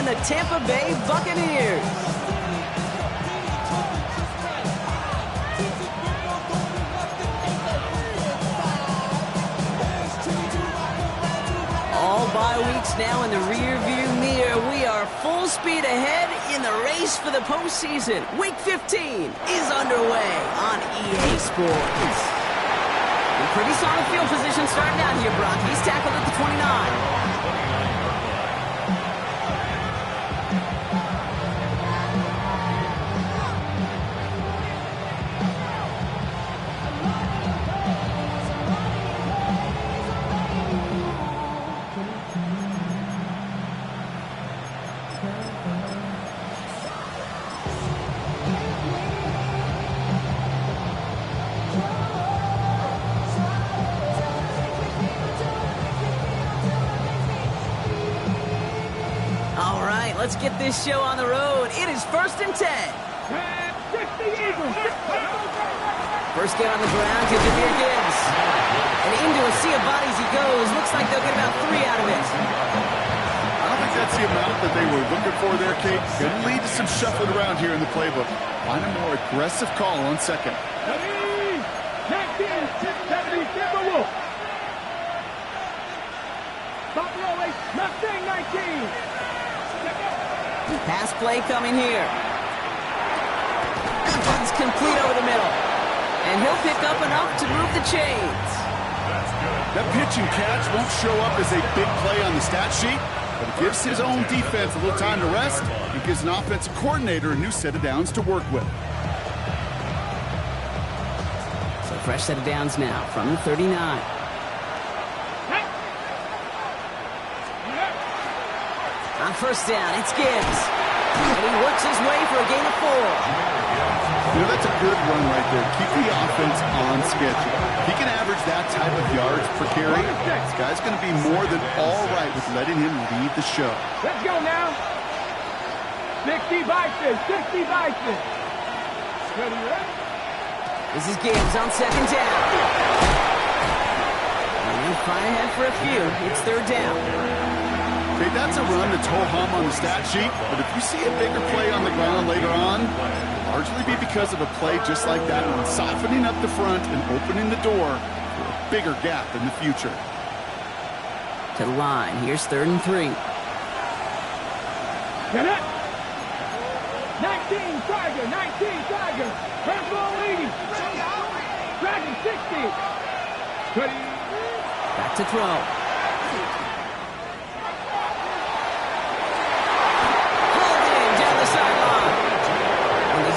and the Tampa Bay Buccaneers. All bye weeks now in the rearview mirror. We are full speed ahead in the race for the postseason. Week 15 is underway on EA Sports. A pretty solid field position starting out here, Brock. He's tackled at the 29. Let's get this show on the road. It is 1st and 10. First get on the ground to Jameer Gibbs. And into a sea of bodies he goes. Looks like they'll get about 3 out of it. I don't think that's the amount that they were looking for there, Kate. Going to lead to some shuffling around here in the playbook. Find a more aggressive call on second. Mustang 19. Pass play coming here. That one's complete over the middle. And he'll pick up enough to move the chains. That pitch and catch won't show up as a big play on the stat sheet, but it gives his own defense a little time to rest and gives an offensive coordinator a new set of downs to work with. So fresh set of downs now from the 39. On first down, it's Gibbs. And he works his way for a gain of 4. You know, that's a good run right there. Keep the offense on schedule. If he can average that type of yards per carry, this guy's going to be more than all right with letting him lead the show. Let's go now. 60 Bison, 60 Bison. This is Gibbs on second down. And they'll find ahead for a few. It's 3rd down. Okay, that's a run that's ho-hum on the stat sheet, but if you see a bigger play on the ground later on, it'll largely be because of a play just like that one, softening up the front and opening the door for a bigger gap in the future. To the line, here's 3rd and 3. Get it! 19 Tiger, 19 Tiger. First ball leading. Dragon 60. Back to throw.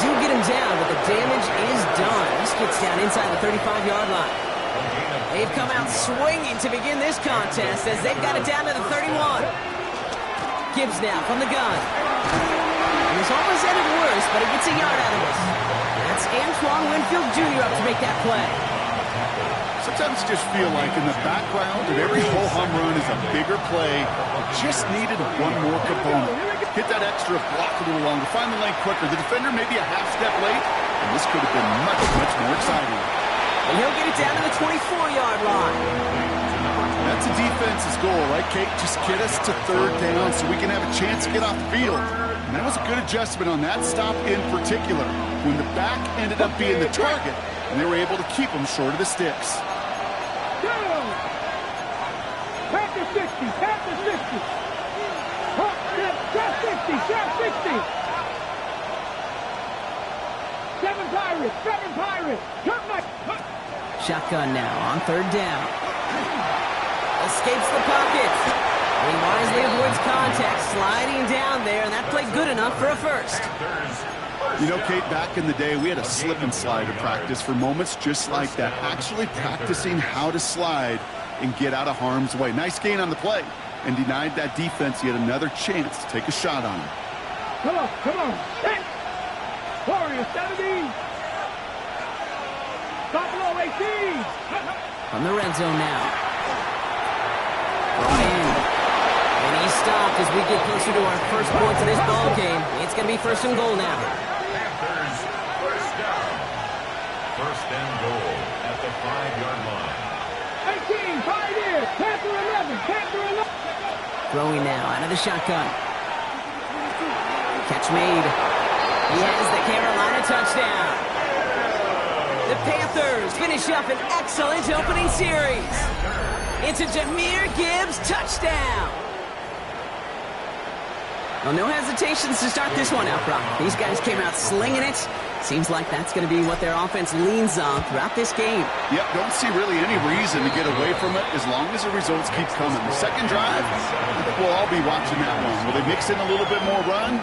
Do get him down, but the damage is done. This gets down inside the 35-yard line. They've come out swinging to begin this contest as they've got it down to the 31. Gibbs now from the gun. And it's almost ended worse, but he gets a yard out of this. That's Antoine Winfield Jr. up to make that play. Sometimes you just feel like in the background of every ho-hum run is a bigger play. Just needed one more component. Hit that extra block a little longer. Find the lane quicker. The defender may be a half step late, and this could have been much, much more exciting. And he'll get it down to the 24-yard line. That's a defense's goal, right, Kate? Just get us to 3rd down so we can have a chance to get off the field. And that was a good adjustment on that stop in particular, when the back ended up being the target, and they were able to keep him short of the sticks. Panther 60, Panther 60. Shot 60, shot 60. 7 Pirates, 7 Pirates. Shotgun now on 3rd down. Escapes the pocket. He wisely avoids contact, sliding down there, and that played good enough for a first. You know, Kate, back in the day, we had a slip and slide in practice for moments just like that. Actually practicing how to slide and get out of harm's way. Nice gain on the play, and denied that defense yet another chance to take a shot on him. Come on, come on. Warrior 70. Buffalo 18. From the red zone now. Brought in. And he's stopped as we get closer to our first points of this ball game. It's going to be 1st and goal now. Panthers, first down. 1st and goal at the 5-yard line. 18, 5 years. Panther 11, Panther 11. Throwing now out of the shotgun. Catch made. He has the Carolina touchdown. The Panthers finish up an excellent opening series. It's a Jahmyr Gibbs touchdown. Well, no hesitations to start this one out, Brock. These guys came out slinging it. Seems like that's going to be what their offense leans on throughout this game. Yep, don't see really any reason to get away from it as long as the results keep coming. The second drive, we'll all be watching that one. Will they mix in a little bit more run?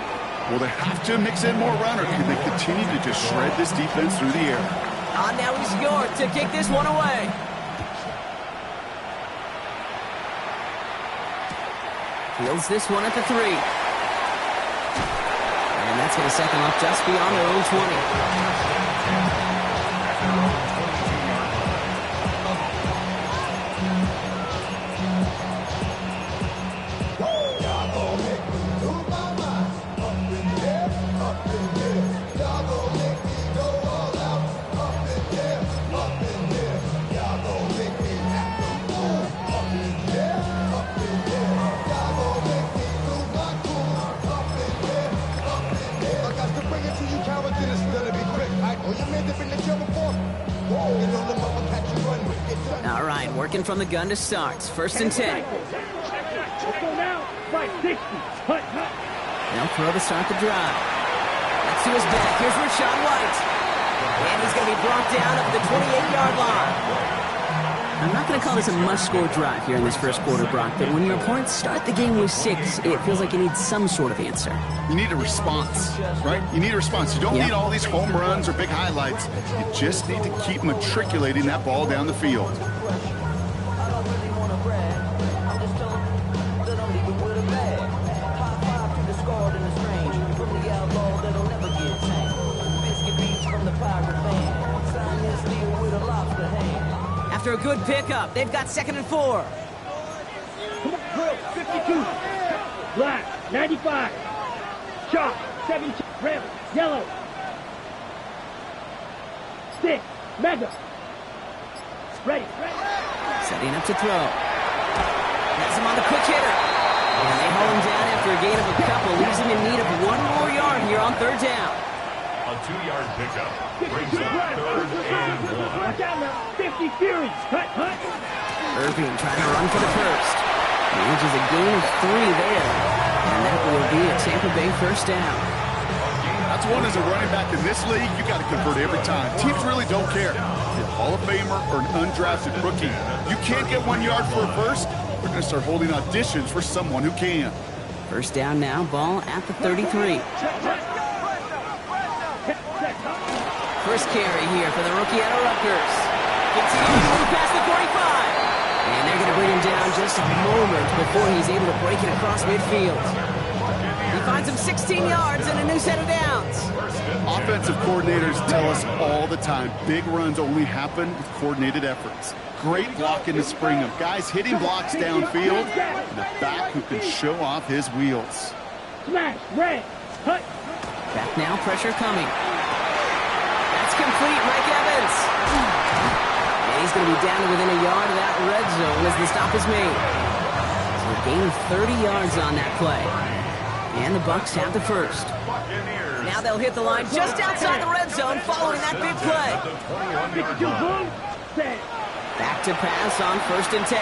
Will they have to mix in more run, or can they continue to just shred this defense through the air? Now he's York to kick this one away. Fields this one at the 3. And that's going to set them up just beyond their own 20. All right, working from the gun to start. 1st and 10. They'll throw to start the drive. That's to his back. Here's Rachaad White. And he's going to be brought down at the 28-yard line. I'm not going to call this a must-score drive here in this first quarter, Brock, but when your opponents start the game with 6, it feels like you need some sort of answer. You need a response, right? You need a response. You don't need all these home runs or big highlights. You just need to keep matriculating that ball down the field. After a good pickup, they've got 2nd and 4. Come on, drill, 52. Black, 95. Chalk, 17. Red, yellow. Stick, mega. Ready. Setting up to throw. Has him on the quick hitter. And they hold him down after a gain of a couple. Leaves him in need of 1 more yard here on 3rd down. A 2-yard pickup brings up 3rd and 1. Watch out now. 50 Furies. Hut. Irving trying to run for the first. Manages a gain of 3 there. And that will be a Tampa Bay 1st down. That's one as a running back in this league, you got to convert every time. Teams really don't care. If you're a Hall of Famer or an undrafted rookie, you can't get 1 yard for a first. We're going to start holding auditions for someone who can. 1st down now, ball at the 33. First carry here for the rookie out of Rutgers. Continues past the 45. And they're going to bring him down just a moment before he's able to break it across midfield. He finds him 16 yards and a new set of downs. Offensive coordinators tell us all the time, big runs only happen with coordinated efforts. Great block in the spring of guys hitting blocks downfield, and a back who can show off his wheels. Smash, red, hut. Back now, pressure coming. That's complete, Mike Evans. And he's going to be down to within a yard of that red zone as the stop is made. So a gain of 30 yards on that play. And the Bucs have the first. Now they'll hit the line just outside the red zone following that big play. Back to pass on 1st and 10.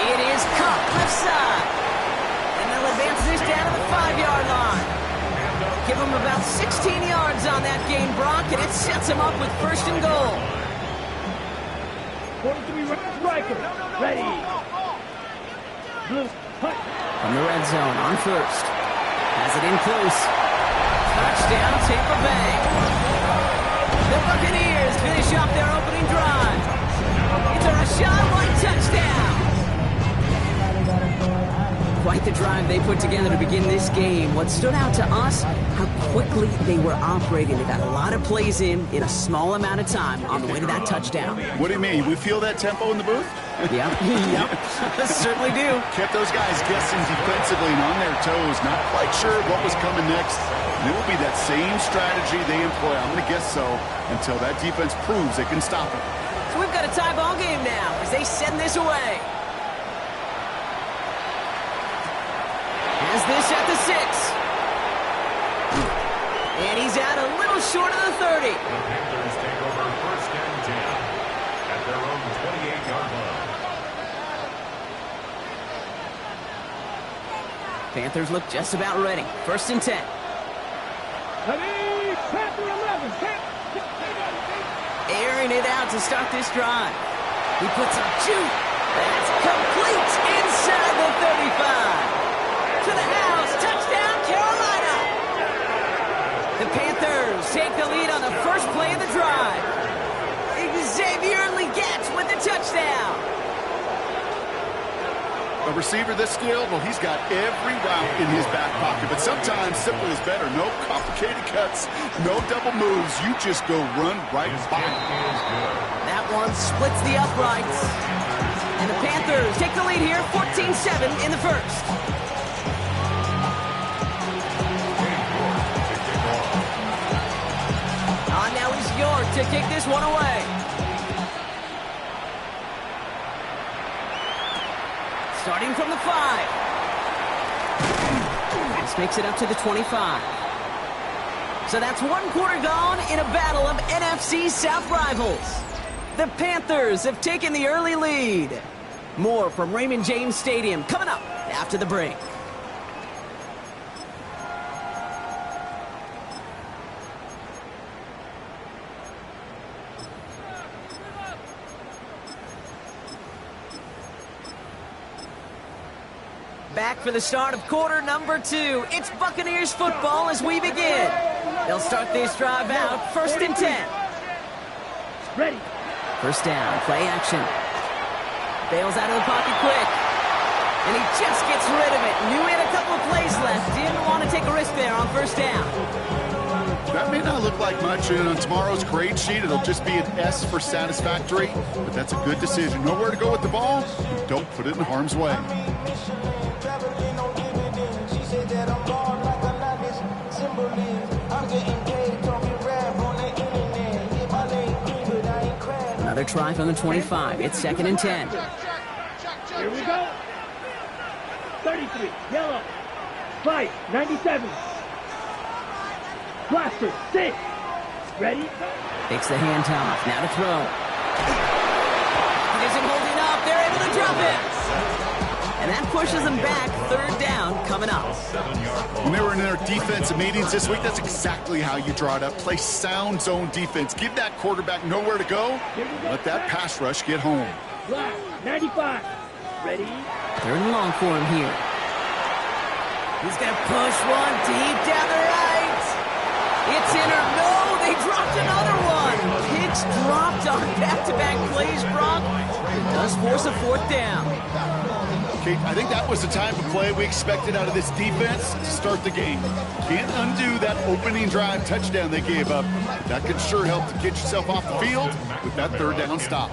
It is caught left side. And they'll advance this down to the 5-yard line. Give them about 16 yards on that gain, Brock, and it sets them up with 1st and goal. 43 striker. Ready. Blue. Hut. From the red zone on 1st. Has it in close. Touchdown, Tampa Bay. The Buccaneers finish off their opening drive. It's a Rachaad White touchdown. Quite the drive they put together to begin this game. What stood out to us, how quickly they were operating. They got a lot of plays in a small amount of time on the way to that touchdown. What do you mean? We feel that tempo in the booth? Yep. Certainly do. Kept those guys guessing defensively and on their toes. Not quite sure what was coming next. And it will be that same strategy they employ. I'm going to guess so until that defense proves they can stop it. So we've got a tie ball game now as they send this away. Has Tries this at the 6. And he's out a little short of the 30. The Panthers take over 1st and 10 at their own 28-yard line. Panthers look just about ready. 1st and 10. Panther 11. Airing it out to start this drive. He puts a juke. That's complete inside the 35. To the house. Touchdown, Carolina. The Panthers take the lead on the first play of the drive. Xavier Legette with the touchdown. A receiver this skilled, well, he's got every route in his back pocket, but sometimes simple is better. No complicated cuts, no double moves. You just go run right by. That one splits the uprights. And the Panthers take the lead here, 14-7 in the first. Now is York to kick this one away. Starting from the 5. This makes it up to the 25. So that's 1 quarter gone in a battle of NFC South rivals. The Panthers have taken the early lead. More from Raymond James Stadium coming up after the break. Back for the start of quarter number 2. It's Buccaneers football as we begin. They'll start this drive out 1st and 10. Ready. 1st down, play action. Bails out of the pocket quick. And he just gets rid of it. Knew he had a couple of plays left. Didn't want to take a risk there on 1st down. That may not look like much, and on tomorrow's grade sheet, it'll just be an S for satisfactory, but that's a good decision. Know where to go with the ball? Don't put it in harm's way. Another try from the 25. It's 2nd and 10. Here we go. 33. Yellow. Fight. 97. Blaster. 6. Ready? Takes the handoff. Now to throw. He isn't holding up. They're able to drop it. And that pushes them back. 3rd down coming up. When they were in their defensive meetings this week, that's exactly how you draw it up. Play sound zone defense. Give that quarterback nowhere to go. Let that pass rush get home. Black. 95. Ready? 3rd and long for him here. He's going to push one deep down the right. It's in or no. They dropped another one. Pitch dropped on back-to-back plays, Brock. It does force a 4th down. Okay, I think that was the type of play we expected out of this defense to start the game. Can't undo that opening drive touchdown they gave up. That could sure help to get yourself off the field with that 3rd down stop.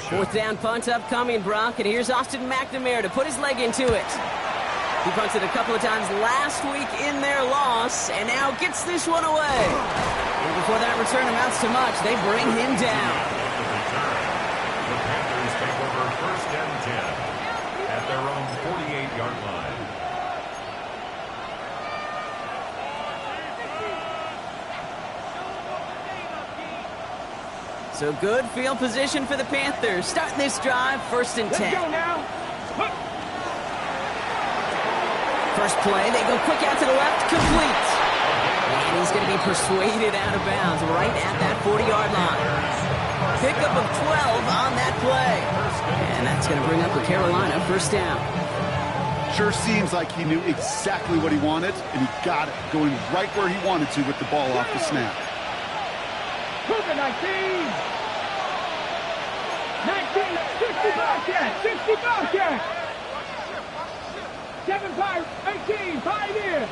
4th down punt upcoming, Brock, and here's Austin McNamara to put his leg into it. He punted a couple of times last week in their loss, and now gets this one away. And before that return amounts to much, they bring him down. The Panthers take over 1st and 10 at their own 48-yard line. So good field position for the Panthers. Starting this drive, 1st and 10. Let's go now. First play, they go quick out to the left, complete. And he's going to be persuaded out of bounds right at that 40-yard line. Pickup of 12 on that play. And that's going to bring up a Carolina 1st down. Sure seems like he knew exactly what he wanted, and he got it, going right where he wanted to with the ball off the snap. 19. 60 Bobcat. 60 Bobcat. 7-5, 18, Pioneer.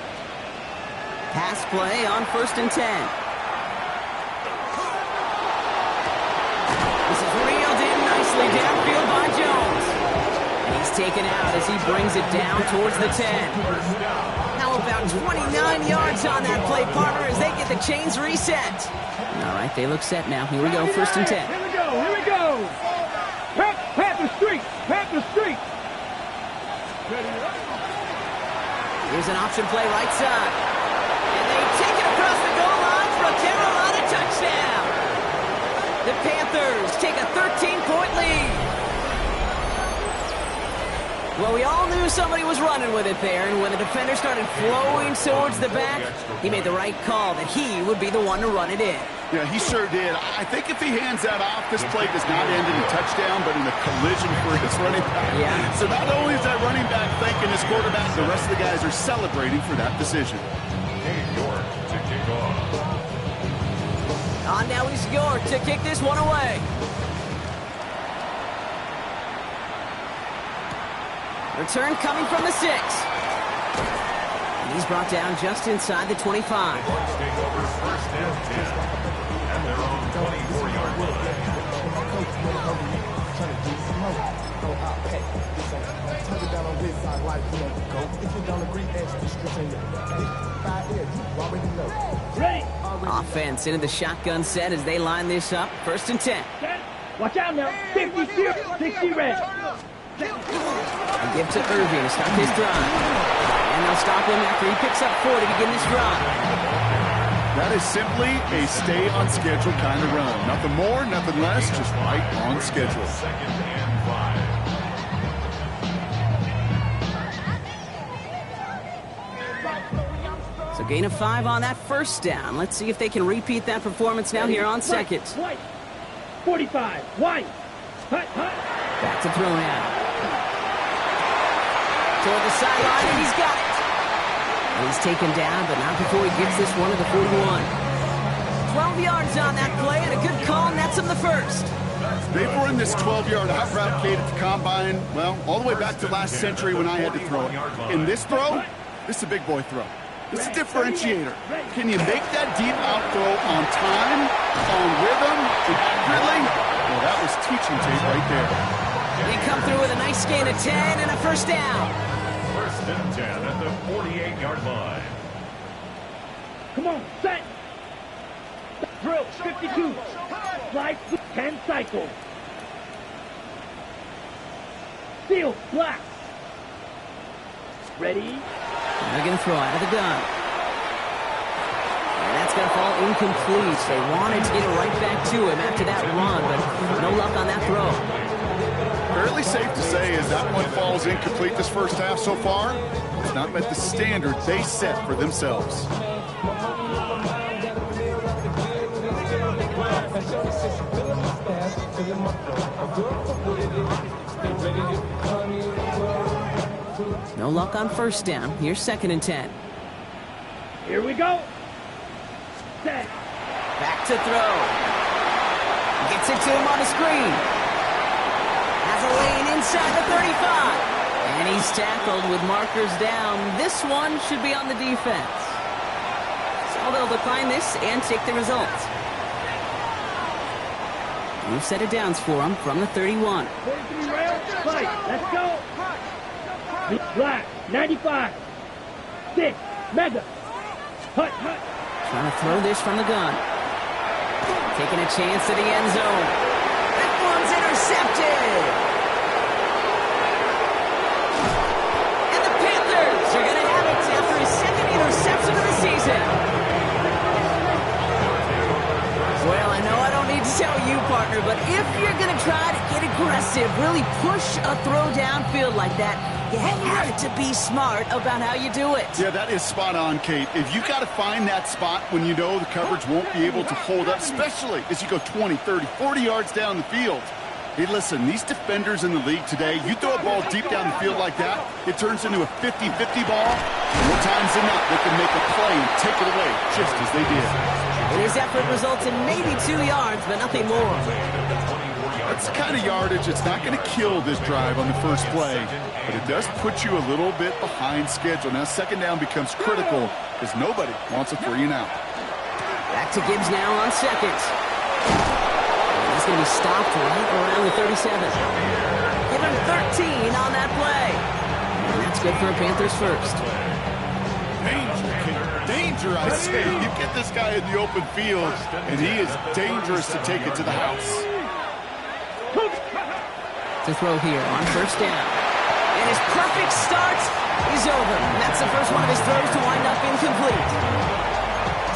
Pass play on 1st and 10. This is reeled in nicely downfield by Jones. And he's taken out as he brings it down towards the 10. How about 29 yards on that play, partner, as they get the chains reset. All right, they look set now. Here we go, 1st and 10. Here we go, here we go. Panther Street, Panther Street. Here's an option play right side. And they take it across the goal line for a Carolina touchdown. The Panthers take a 13-point lead. Well, we all knew somebody was running with it there, and when the defender started flowing towards the back, he made the right call that he would be the one to run it in. Yeah, he sure did. I think if he hands that off, this play does not end in a touchdown, but in a collision for his running back. Yeah. So not only is that running back thanking his quarterback, the rest of the guys are celebrating for that decision. Dave York to kick off. On now is York to kick this one away. Return coming from the 6. And he's brought down just inside the 25. Bucs take over first and 10 at their own 24-yard line. Ready. Offense into the shotgun set as they line this up. First and 10. Watch out now. 50, 60 red. And give to Irving to start his drive. And they'll stop him after he picks up 4 to begin this drive. That is simply a stay-on-schedule kind of run. Nothing more, nothing less, just right on schedule. Second and 5. So gain of 5 on that first down. Let's see if they can repeat that performance now here on second. White. 45. White. Hut, hut. Back to throw now. Toward the sideline, and he's got it. And he's taken down, but not before he gets this one to the 41. 12 yards on that play, and a good call nets him the first. They've run this 12-yard out route, Kate, at the combine, well, all the way back to last century when I had to throw it. In this throw, this is a big boy throw. This is a differentiator. Can you make that deep out throw on time, on rhythm, and accurately? Well, that was teaching tape right there. They come through with a nice gain of 10 and a first down. First and 10 at the 48-yard line. Come on, set. Drill, 52. Slide, 10 cycles. Seal, black. Ready? They're going to throw out of the gun. And that's going to fall incomplete. They wanted to get it right back to him after that run, but no luck on that throw. Fairly safe to say as that one falls incomplete this first half so far, it's not met the standard they set for themselves. No luck on first down. Here's second and 10. Here we go. Set. Back to throw. Gets it to him on the screen. Has a lane inside the 35. And he's tackled with markers down. This one should be on the defense. So they'll decline this and take the results. New set of downs for him from the 31. 43 rail, fight. Let's go. Black, 95. 6, mega. Hut, hut. Trying to throw this from the gun. Taking a chance to the end zone. That one's intercepted. And the Panthers are going to have it after his second interception of the season. Well, I know I don't need to tell you, partner, but if you're going to try to get aggressive, really push a throw downfield like that, you have to be smart about how you do it. Yeah, that is spot on, Kate. If you got to find that spot when you know the coverage won't be able to hold up, especially as you go 20, 30, 40 yards down the field. Hey, listen, these defenders in the league today, you throw a ball deep down the field like that, it turns into a 50-50 ball. More times than not, they can make a play and take it away just as they did. And his effort results in maybe 2 yards, but nothing more. That's the kind of yardage that's not going to kill this drive on the first play, but it does put you a little bit behind schedule. Now, second down becomes critical because nobody wants a 3 and out. Back to Gibbs now on second. And he's going to be stopped right around the 37. Give him 13 on that play. And that's good for a Panthers first. Danger, I say. You get this guy in the open field, and he is dangerous to take it to the house. To throw here on first down. And his perfect start is over. And that's the first one of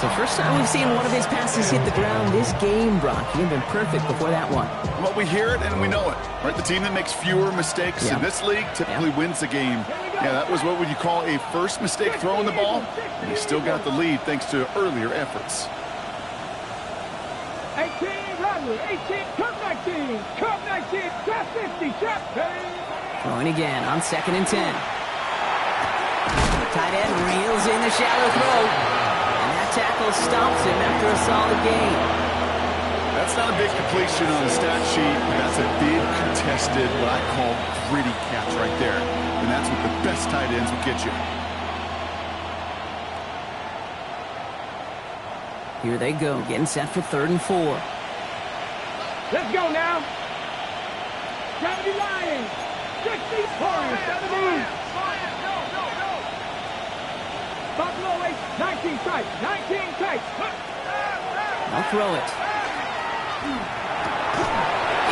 So first time we've seen one of his passes hit the ground this game, Brock. He had been perfect before that one. Well, we hear it and we know it, right? The team that makes fewer mistakes in this league typically wins the game. Yeah, that was what would you call a first mistake throwing the ball, and he still got the lead thanks to earlier efforts. 18, Rodwood, 18, come 19, come 19, shot 50, shot 10. Throwing again on 2nd and 10. Tight end reels in the shallow throw. And that tackle stops him after a solid gain. That's not a big completion on the stat sheet. That's a big contested, what I call gritty catch right there. And that's what the best tight ends will get you. Here they go, getting set for 3rd and 4. Let's go now. 70 Lions. 60 Warriors, 70. Buffalo 8, 19 tight, 19 tight. I'll throw it.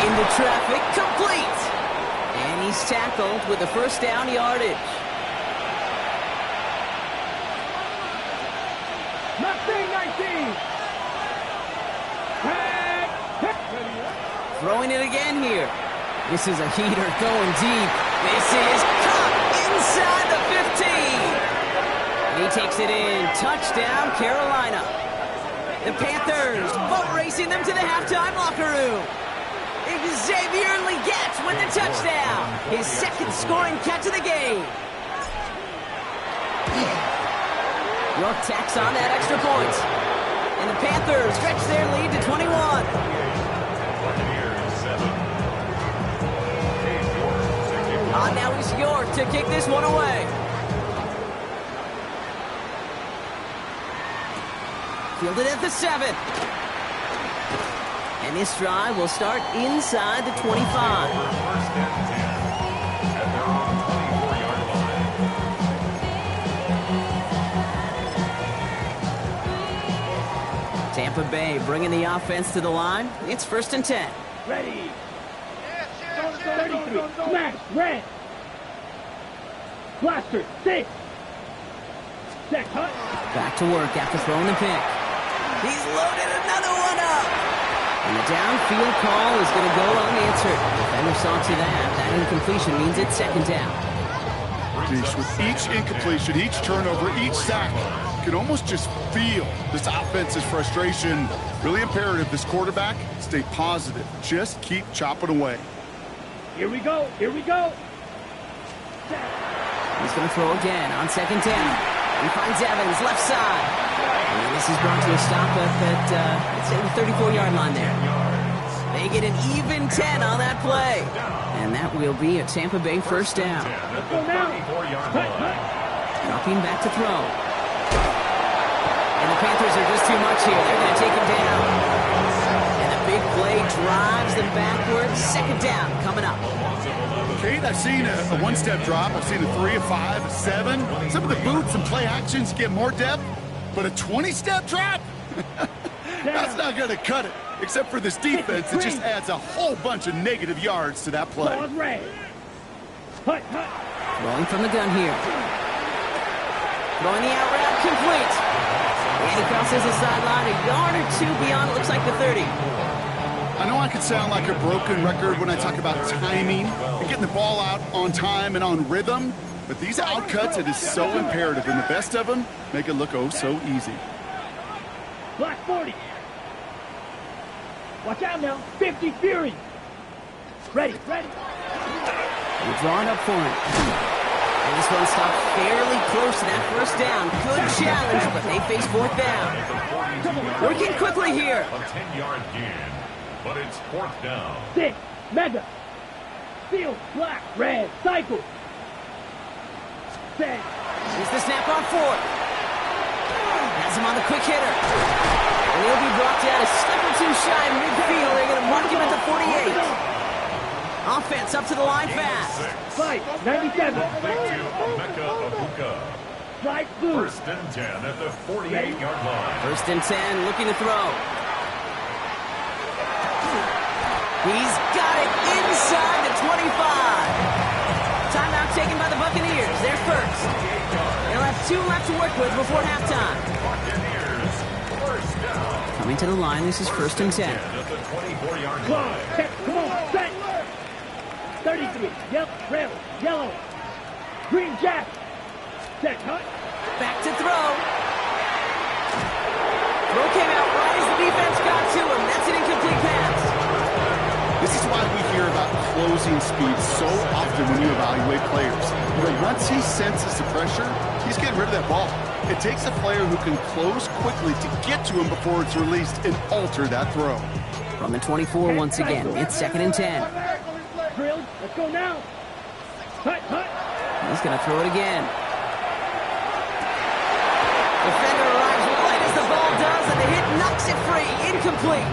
Into traffic, complete. And he's tackled with the first down yardage. Mustang 19. Throwing it again here. This is a heater going deep. This is caught inside the 15. He takes it in. Touchdown, Carolina. The Panthers boat racing them to the halftime locker room. Xavier Legette with the touchdown. His 2nd scoring catch of the game. York tacks on that extra point. And the Panthers stretch their lead to 21. Now it's York to kick this one away. Fielded at the 7. And this drive will start inside the 25. First and 10 at their own 24-yard line. Tampa Bay bringing the offense to the line. It's 1st and 10. Ready. 33. Smash. Red. Blaster. 6. Set. Hut. Back to work after throwing the pick. He's loaded another one up. And the downfield call is going to go unanswered. Defender saw to that. That incompletion means it's 2nd down. With each incompletion, each turnover, each sack, you can almost just feel this offense's frustration. Really imperative this quarterback stay positive. Just keep chopping away. Here we go. Here we go. He's going to throw again on 2nd down. He finds Evans left side. And this is brought to a stop at let's say the 34-yard line there. They get an even 10 on that play. And that will be a Tampa Bay first down. Dropping back to throw. And the Panthers are just too much here. They're going to take him down. And the big play drives them backwards. 2nd down coming up. Kate, I've seen a one-step drop. I've seen a 3, a 5, a 7. Some of the boots and play actions get more depth. But a 20-step drop? That's not going to cut it. Except for this defense, it just adds a whole bunch of negative yards to that play. Rolling from the gun here. Throwing the out route complete. And he crosses the sideline a yard or 2 beyond, it looks like the 30. I know I could sound like a broken record when I talk about timing and getting the ball out on time and on rhythm, but these out cuts, it is so imperative, and the best of them make it look oh so easy. Black 40. Watch out now. 50 Fury. Ready. We're drawing up for it. And this one stopped fairly close to that first down. Good challenge, but they face 4th down. Working quickly here. A 10-yard gain, but it's 4th down. 6. Mega. Field. Black. Red. Cycle. Set. Here's the snap on 4th. Has him on the quick hitter. And he'll be brought down a step or 2 shy of midfield. They're going to mark him at the 48. Offense up to the line fast. Fight. 97. Right blue. 1st and 10 at the 48-yard line. 1st and 10, looking to throw. He's got it inside the 25. Timeout taken by the Buccaneers. They're first. They'll have 2 left to work with before halftime. Buccaneers Coming to the line, this is 1st and 10. At the 24-yard Come on, line. check, come on, set. 33, yellow, yellow. Green jack. Check, hut. Back to throw. Throw came out right as the defense got to him. That's an incomplete pass. This is why we hear about closing speed so often when you evaluate players. You know, once he senses the pressure, he's getting rid of that ball. It takes a player who can close quickly to get to him before it's released and alter that throw. From the 24 once again, it's 2nd and 10. Drilled, let's go now. Hut. He's going to throw it again. Defender arrives right as the ball does, and the hit knocks it free. Incomplete.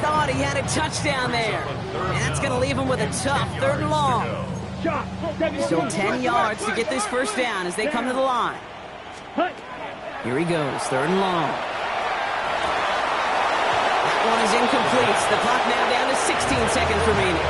Thought he had a touchdown there. And that's going to leave him with a tough 3rd and long. Shot. Still 10 yards to get this 1st down as they come to the line. Hut. Here he goes, 3rd and long. That one is incomplete. The clock now down to 16 seconds remaining.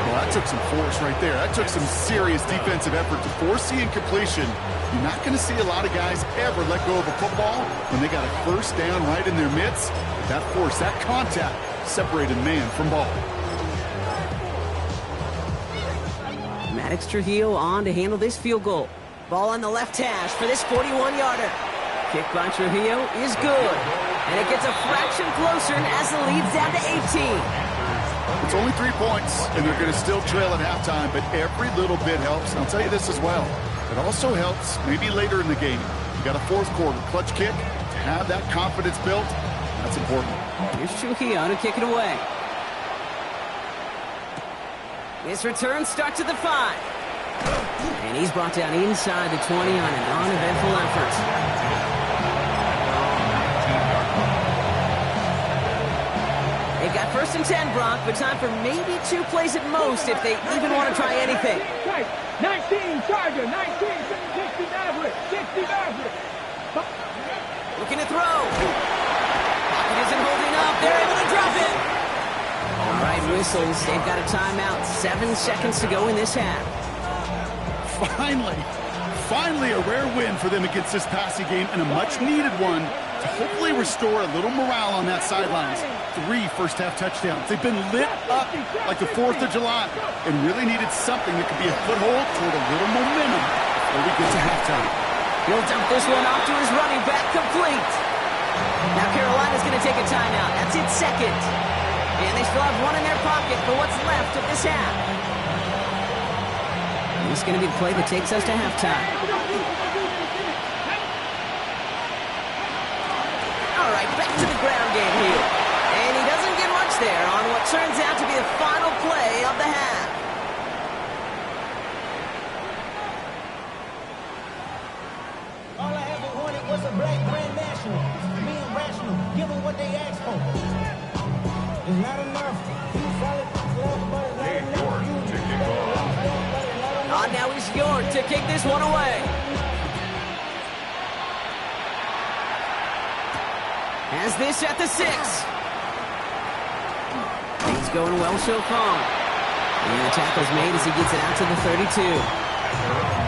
Well, that took some force right there. That took some serious defensive effort to force the incompletion. You're not going to see a lot of guys ever let go of a football when they got a 1st down right in their midst. That force, that contact, separated man from ball. Maddox Trujillo on to handle this field goal. Ball on the left hash for this 41-yarder. Kick by Trujillo is good. And it gets a fraction closer as the lead's down to 18. It's only 3 points, and they're going to still trail at halftime, but every little bit helps. And I'll tell you this as well. It also helps maybe later in the game. You got a 4th quarter clutch kick. To have that confidence built, that's important. Here's Trujillo to kick it away. This return starts at the 5. And he's brought down inside the 20 on an uneventful effort. They got 1st and 10, Brock, but time for maybe 2 plays at most if they even want to try anything. 19, Charger, 19, 60 Maverick, 60 Maverick. Looking to throw. Pocket isn't holding up. They're able to drop it. All right, whistles. They've got a timeout. 7 seconds to go in this half. Finally a rare win for them against this passing game, and a much-needed one to hopefully restore a little morale on that sidelines. 3 first-half touchdowns. They've been lit up like the 4th of July and really needed something that could be a foothold toward a little momentum before we get to halftime. He'll dump this one off to his running back, complete. Now Carolina's going to take a timeout. That's its 2nd. And they still have 1 in their pocket for what's left of this half. This is going to be the play that takes us to halftime. All right, back to the ground game here. And he doesn't get much there on what turns out to be the final play of the half. All I ever wanted was a black grand national. Being rational, give them what they ask for. It's not enough. You solid, but it's not enough. To kick off. Now he's York to kick this one away. Has this at the 6. Things going well so far. And the tackle's made as he gets it out to the 32.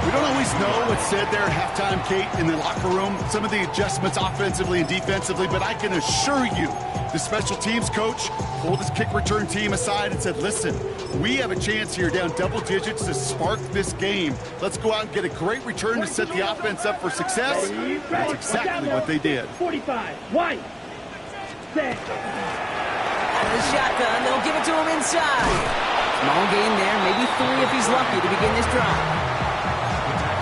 We don't always know what's said there at halftime, Kate, in the locker room. Some of the adjustments offensively and defensively, but I can assure you the special teams coach pulled his kick return team aside and said, listen, we have a chance here down double digits to spark this game. Let's go out and get a great return to set the offense up for success. That's exactly what they did. 45, white, set. Out of the shotgun, they'll give it to him inside. Small gain there, maybe 3 if he's lucky to begin this drive.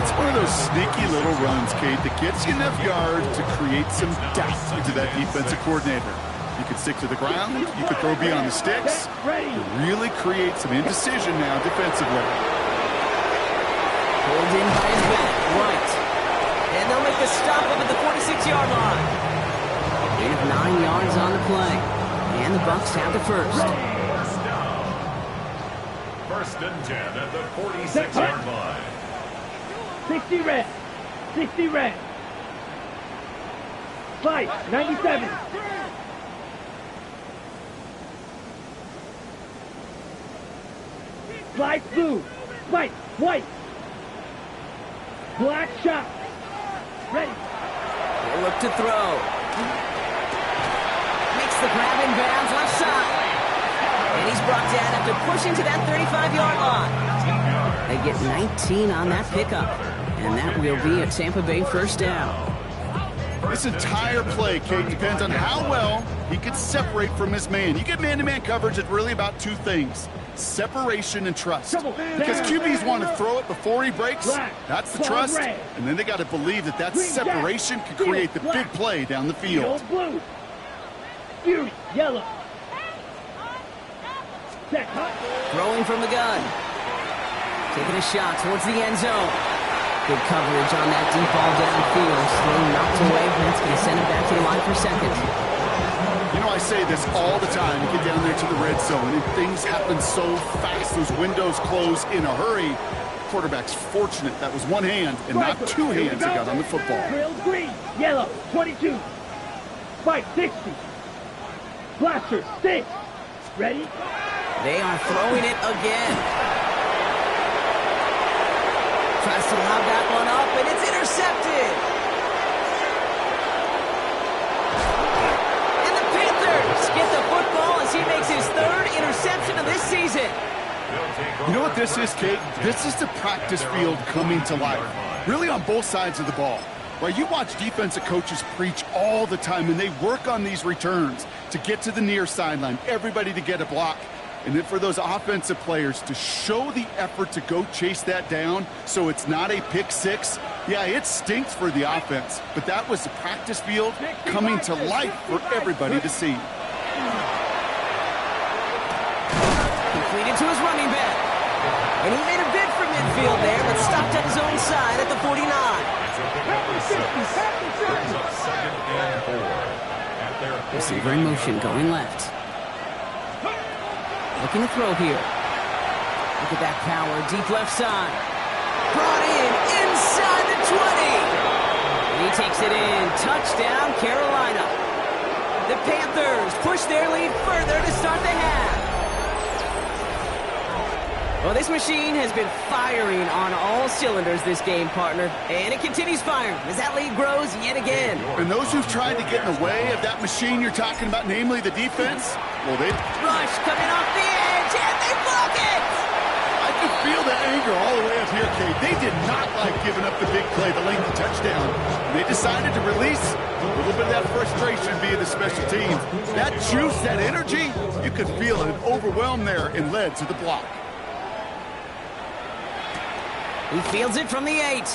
It's one of those sneaky little runs, Kate, that gets you enough yards to create some doubt into that defensive coordinator. You could stick to the ground, you could throw beyond the sticks, you really create some indecision now defensively. Pulled in by his back, right. And they'll make the stop up at the 46-yard line. They have 9 yards on the play. And the Bucs have the 1st. First down. 1st and 10 at the 46-yard line. 60 red. 60 red. Slide, 97. Slide blue. White, white. Black shot. Ready. They'll look to throw. Makes the grab in bounds left side. And he's brought down after pushing to that 35-yard line. They get 19 on that pickup. And that will be a Tampa Bay first down. This entire play, Kate, depends on how well he can separate from his man. You get man-to-man coverage, it's really about two things: separation and trust. Because QBs want to throw it before he breaks. That's the trust. And then they got to believe that that separation can create the big play down the field. Blue. Fury, yellow. Set. Throwing from the gun. Taking a shot towards the end zone. Good coverage on that deep ball downfield. Slow knocked away. That's going to send him back to the line for second. You know, I say this all the time. You get down there to the red zone, and things happen so fast. Those windows close in a hurry. Quarterback's fortunate that was one hand and not two hands that got on the football. Drills green, yellow, 22. Spike, 60. Blaster, 6. Ready? They are throwing it again. Tries to lob that one up, and it's intercepted. And the Panthers get the football as he makes his third interception of this season. You know what this is, Kate? This is the practice field coming to life. Really on both sides of the ball. Right, you watch defensive coaches preach all the time, and they work on these returns to get to the near sideline, everybody to get a block. And then for those offensive players to show the effort to go chase that down so it's not a pick six, yeah, it stinks for the offense. But that was the practice field coming to life for everybody to see. Completed to his running back. And he made a bid for midfield there, but stopped at his own side at the 49. Receiver in motion, going left. Looking to throw here. Look at that power, deep left side. Brought in, inside the 20. And he takes it in. Touchdown, Carolina. The Panthers push their lead further to start the half. Well, this machine has been firing on all cylinders this game, partner. And it continues firing as that lead grows yet again. And those who've tried to get in the way of that machine you're talking about, namely the defense, well, they... Rush coming off the edge, and they block it! I can feel the anger all the way up here, Kate. They did not like giving up the big play, the lengthy touchdown. They decided to release a little bit of that frustration via the special teams. That juice, that energy, you could feel it overwhelmed there and led to the block. He fields it from the 8.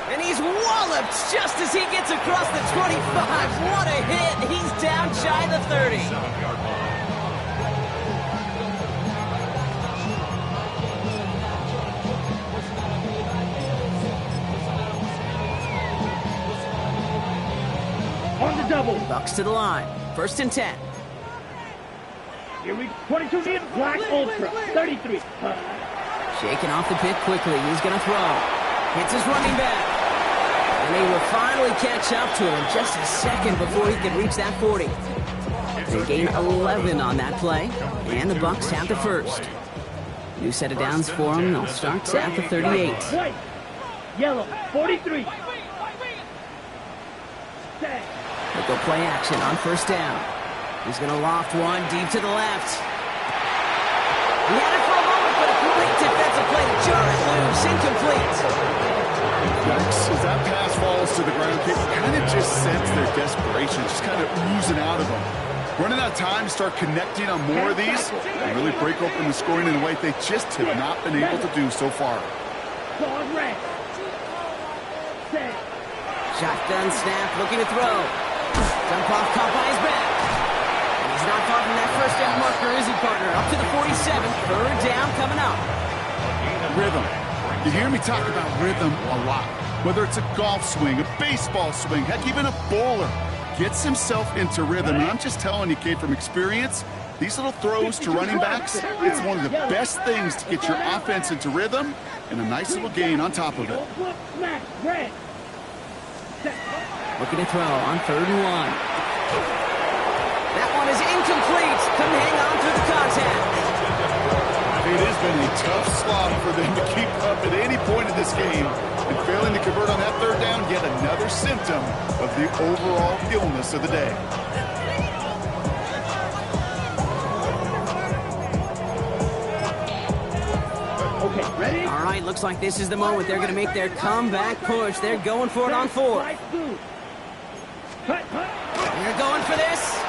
And he's walloped just as he gets across the 25. What a hit. He's down shy of the 30. On the double. Bucks to the line. 1st and 10. Here we 22 in black ultra, 33. Shaking off the pit quickly. He's going to throw. Hits his running back. And he will finally catch up to him just a second before he can reach that 40. They gain 11 on that play. And the Bucks have the first. New set of downs for them. They'll start at the 38. White, yellow, 43. Set. They'll go play action on 1st down. He's going to loft one deep to the left. He had it for a moment, but a great defensive play to jar it loose. Incomplete. As that pass falls to the ground, people kind of just sense their desperation, just kind of oozing out of them. Running out of time to start connecting on more of these and really break open the scoring in a way they just have not been able to do so far. Red. Set. Shotgun snap, looking to throw. Dump off, caught by his back. And he's not far from that 1st down marker, is he, partner? Up to the 47. 3rd down coming up. Rhythm. You hear me talk about rhythm a lot. Whether it's a golf swing, a baseball swing, heck, even a bowler gets himself into rhythm. And I'm just telling you, Kate, from experience, these little throws to running backs, it's one of the best things to get your offense into rhythm and a nice little gain on top of it. Looking to throw on 3rd and 1. That one is incomplete. Couldn't hang on through the contact. It has been a tough slog for them to keep up at any point in this game. And failing to convert on that third down, yet another symptom of the overall illness of the day. Okay, ready? All right, looks like this is the moment they're going to make their comeback push. They're going for it on 4th. They're going for this.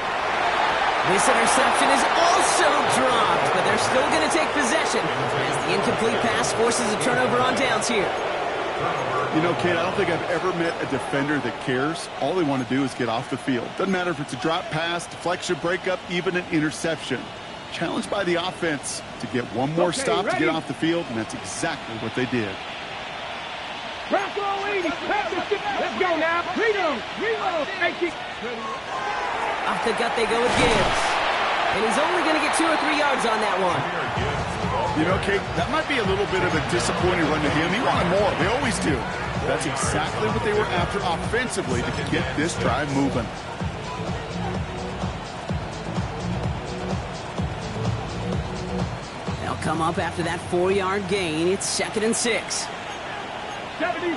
This interception is also dropped, but they're still going to take possession as the incomplete pass forces a turnover on downs here. You know, Kate, I don't think I've ever met a defender that cares. All they want to do is get off the field. Doesn't matter if it's a drop pass, deflection, breakup, even an interception. Challenged by the offense to get one more stop to get off the field, and that's exactly what they did. Let's go now. Reload. Off the gut they go with Gibbs. And he's only going to get 2 or 3 yards on that one. You know, Kate, that might be a little bit of a disappointing run to him. He wanted more. They always do. That's exactly what they were after offensively to get this drive moving. They'll come up after that 4-yard gain. It's 2nd and 6. Defender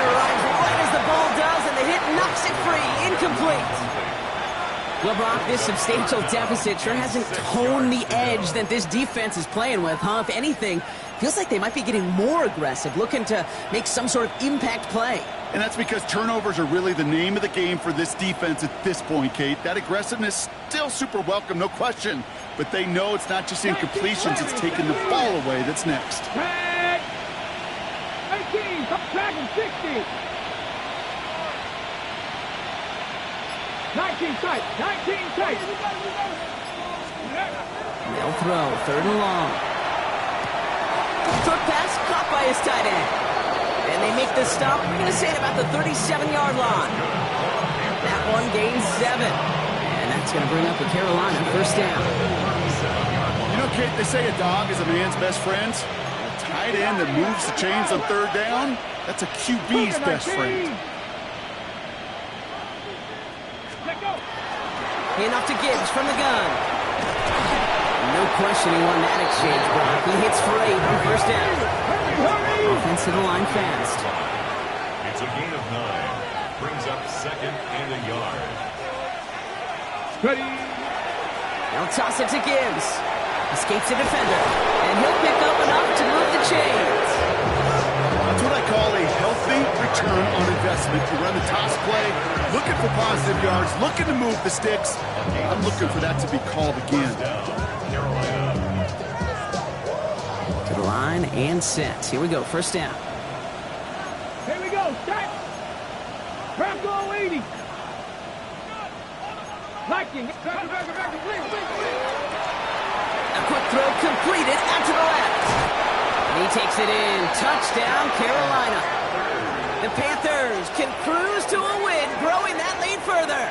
arrives right as the ball does, and the hit knocks it free. Incomplete. Well, Brock, this substantial deficit sure hasn't toned the edge that this defense is playing with, huh? If anything, feels like they might be getting more aggressive, looking to make some sort of impact play. And that's because turnovers are really the name of the game for this defense at this point, Kate. That aggressiveness still super welcome, no question. But they know it's not just incompletions, it's taking the ball away that's next. 18, track and 60. 19 tight. They'll throw, 3rd and long. Short pass caught by his tight end. And they make the stop, we're going to say, at about the 37-yard line. That one gains 7. And that's going to bring up the Carolina 1st down. You know, Kate, they say a dog is a man's best friend. A tight end that moves the chains on 3rd down, that's a QB's best friend. Handoff to Gibbs from the gun. No question he won that exchange, Brock. He hits for 8 on 1st down. Offense to the line fast. It's a gain of 9. Brings up 2nd and a yard. Ready. They'll toss it to Gibbs. Escapes the defender. And he'll pick up enough to move the chains. That's what I call a healthy return on investment. You run the toss play, looking for positive yards, looking to move the sticks. I'm looking for that to be called again. To the line and set. Here we go, 1st down. Here we go, set. Bronco 80. Liking. A quick throw completed out to the left. And he takes it in. Touchdown, Carolina. The Panthers can cruise to a win, growing that lead further.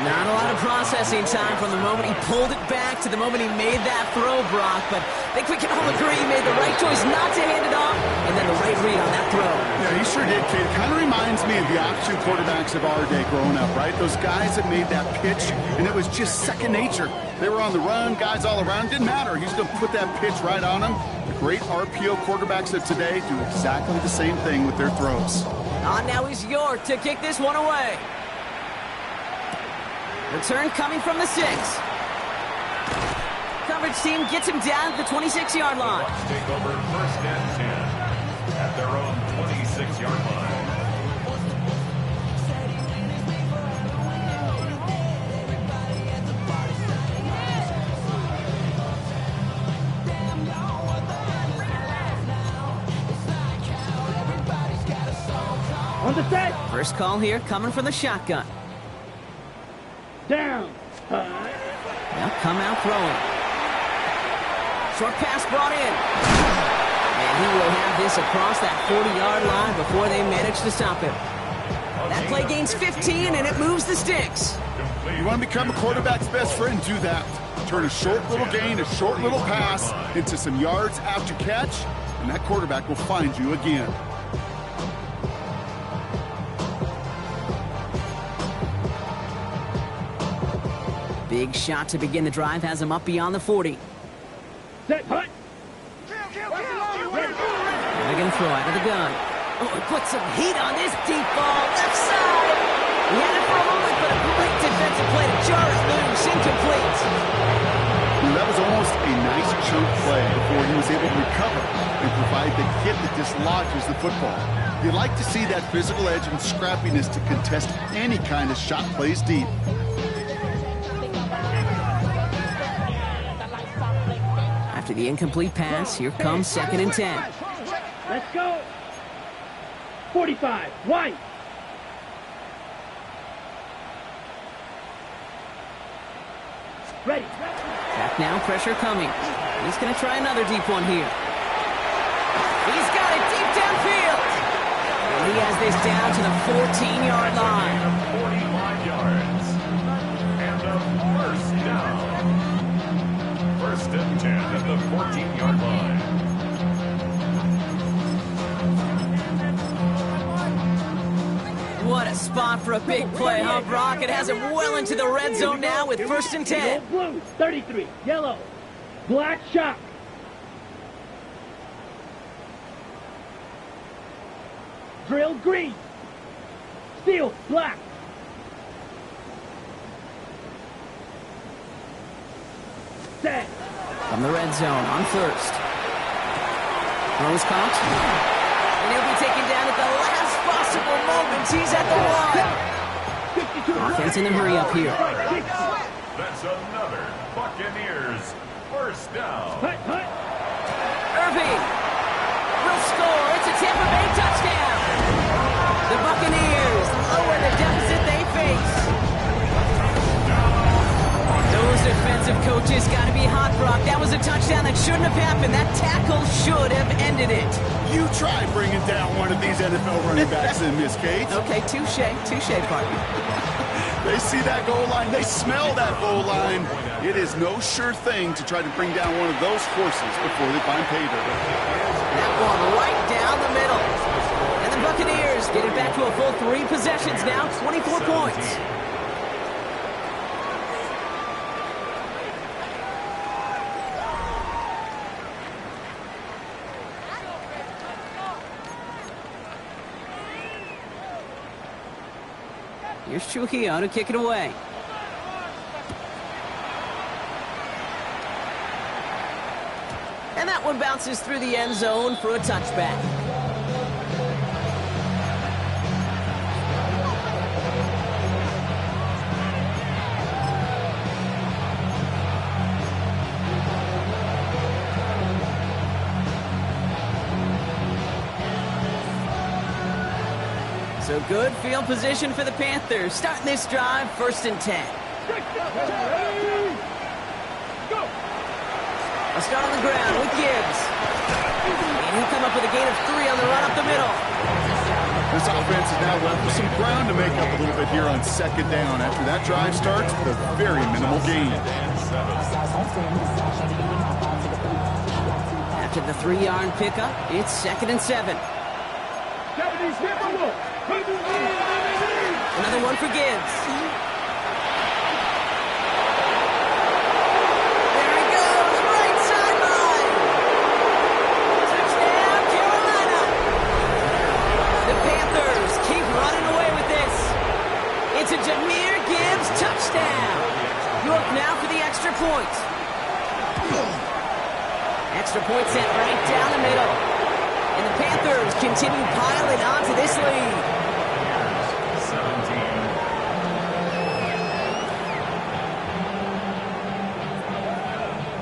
Not a lot of processing time from the moment he pulled it back to the moment he made that throw, Brock. But I think we can all agree he made the right choice not to hand it off, and then the right read on that throw. Yeah, he sure did, Kate. Kind of reminds me of the option quarterbacks of our day growing up, right? Those guys that made that pitch, and it was just second nature. They were on the run, guys all around. Didn't matter. He's going to put that pitch right on them. The great RPO quarterbacks of today do exactly the same thing with their throws. Now he's York to kick this one away. Return coming from the 6. Coverage team gets him down to the 26-yard line. Bucs take over 1st and 10 at their own 26-yard line. On the set. First call here coming from the shotgun. Down. They'll come out throwing. Short pass brought in. And he will have this across that 40-yard line before they manage to stop him. That play gains 15, and it moves the sticks. You want to become a quarterback's best friend? Do that. Turn a short little gain, a short little pass into some yards after catch, and that quarterback will find you again. Big shot to begin the drive has him up beyond the 40. Set, hut. They're going to throw out of the gun. Oh, he put some heat on this deep ball. Left side. He had it for a moment, but a great defensive play to jar it loose. Incomplete. That was almost a nice chunk play before he was able to recover and provide the hit that dislodges the football. You like to see that physical edge and scrappiness to contest any kind of shot plays deep. After the incomplete pass, here comes 2nd and 10. Let's go. 45. White. Ready. Back now, pressure coming. He's going to try another deep one here. He's got it deep downfield. And he has this down to the 14-yard line. 45 yards. And a first down. 1st and 10 at the 14-yard line. What a spot for a big play, huh, Brock? It has him well into the red zone now with 1st and 10. Blue, 33. Yellow. Black shock. Drill green. Steel black. Set. From the red zone on 1st. Throws caught. And he'll be taken down at the last possible moment. He's at the line. Offense in a hurry up here. That's another Buccaneers first down. Irving will score. It's a Tampa Bay touchdown. The Buccaneers lower the deficit they face. Those defensive coaches got to be hot, Brock. That was a touchdown that shouldn't have happened. That tackle should have ended it. You try bringing down one of these NFL running backs in, Miss Kate. Okay, touche, partner. They see that goal line. They smell that goal line. It is no sure thing to try to bring down one of those horses before they find pay dirt. That one right down the middle. And the Buccaneers get it back to a full 3 possessions now, 24 points. Here's Trujillo to kick it away. And that one bounces through the end zone for a touchback. So good field position for the Panthers. Starting this drive, 1st and 10. A start on the ground with Gibbs. And he'll come up with a gain of 3 on the run up the middle. This offense is now left with some ground to make up a little bit here on 2nd down. After that drive starts with a very minimal gain. After the 3-yard pickup, it's 2nd and 7. Another one for Gibbs. There he goes, right sideline. Touchdown, Carolina. The Panthers keep running away with this. It's a Jahmyr Gibbs touchdown. York now for the extra point. Extra point set right down the middle. And the Panthers continue piling onto this lead. 17.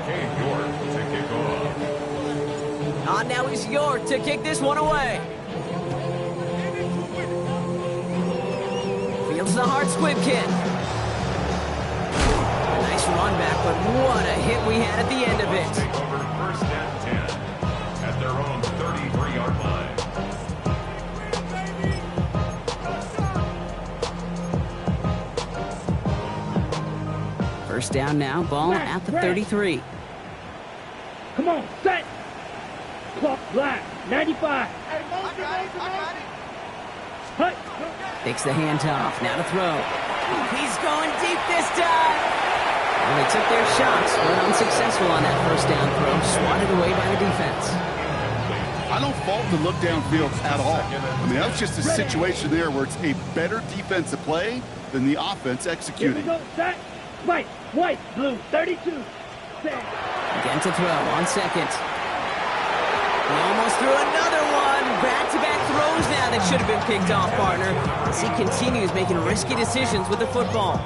Cade York to kick off. On now is York to kick this one away. Fields the hard squib kick. Nice run back, but what a hit we had at the end of it. Take over 1st and 10 at their own 33-yard line. First down now, ball at the 33. Come on, set. Clock black, 95. Hut. Takes the handoff, now to throw. He's going deep this time. Well, they took their shots, but unsuccessful on that first down throw, swatted away by the defense. I don't fault the look downfield at all. I mean, that's just a situation there where it's a better defensive play than the offense executing. Here we go, set. White, blue, 32. Set. Again to throw on second. He almost threw another one. Back-to-back throws now that should have been picked off, partner, as he continues making risky decisions with the football.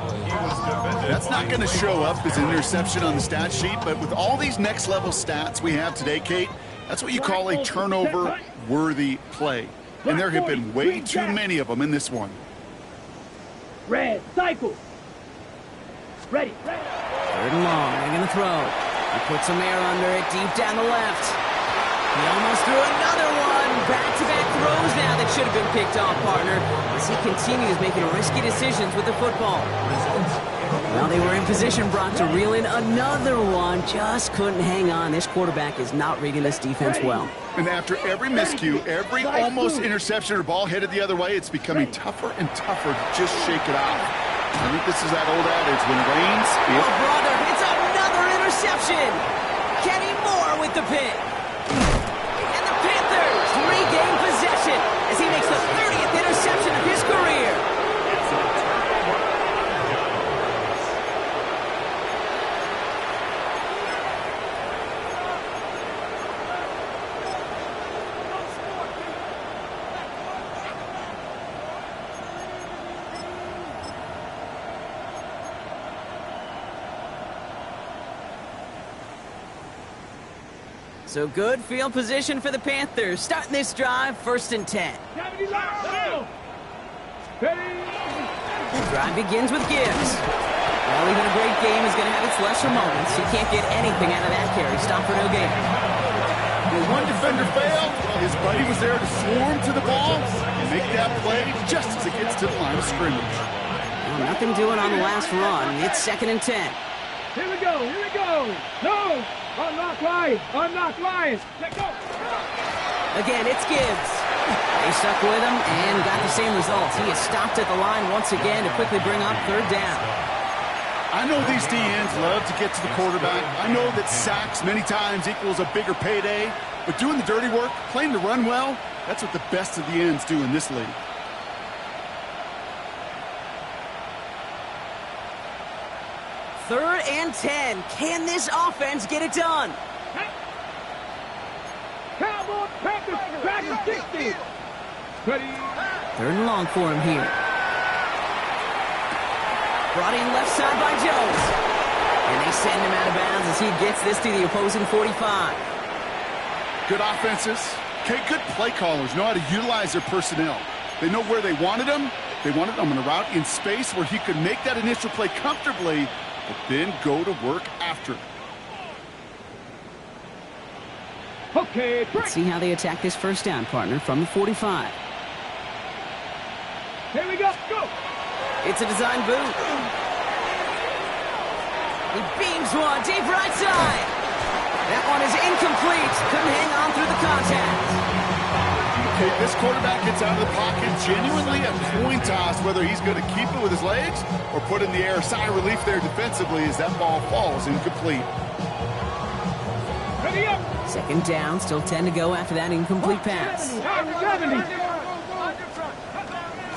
That's not going to show up as an interception on the stat sheet, but with all these next-level stats we have today, Kate, that's what you call a turnover-worthy play. And there have been way too many of them in this one. Red, cycle. Ready. Third and long, they're going to throw. He puts some air under it, deep down the left. He almost threw another one. Back-to-back throws now that should have been picked off, partner, as he continues making risky decisions with the football. Well, they were in position, Brock, to reel in another one. Just couldn't hang on. This quarterback is not reading this defense well. And after every miscue, every almost interception or ball headed the other way, it's becoming tougher and tougher to just shake it off. I think this is that old adage, when it rains, Oh, brother, it's another interception. Kenny Moore with the pick. And the Panthers regain possession as he makes the 30th interception of his career. So good field position for the Panthers. Starting this drive, 1st and 10. The drive begins with Gibbs. Well, even a great game is going to have its lesser moments. He can't get anything out of that carry. Stop for no gain. when one defender failed, his buddy was there to swarm to the ball and make that play just as it gets to the line of scrimmage. Well, nothing doing on the last run. It's 2nd and 10. Here we go. No! Unlock Lions. Let go. Again, it's Gibbs. They stuck with him and got the same results. He is stopped at the line once again to quickly bring up 3rd down. I know these DNs love to get to the quarterback. I know that sacks many times equals a bigger payday. But doing the dirty work, playing to run well, that's what the best of the ends do in this league. Third and 10. Can this offense get it done? Cowboy Panthers back to 60. Ready. 3rd and long for him here. Brought in left side by Jones. And they send him out of bounds as he gets this to the opposing 45. Good offenses. Okay, good play callers know how to utilize their personnel. They know where they wanted them. They wanted them on a route in space where he could make that initial play comfortably, but then go to work after. Okay, Let's see how they attack this 1st down, partner, from the 45. Here we go. Go. It's a design boot. He beams one deep right side. That one is incomplete. Couldn't hang on through the contact. Okay, this quarterback gets out of the pocket genuinely a coin toss whether he's going to keep it with his legs or put in the air. Sigh of relief there defensively as that ball falls incomplete. Ready up. 2nd down, still 10 to go after that incomplete pass. 70.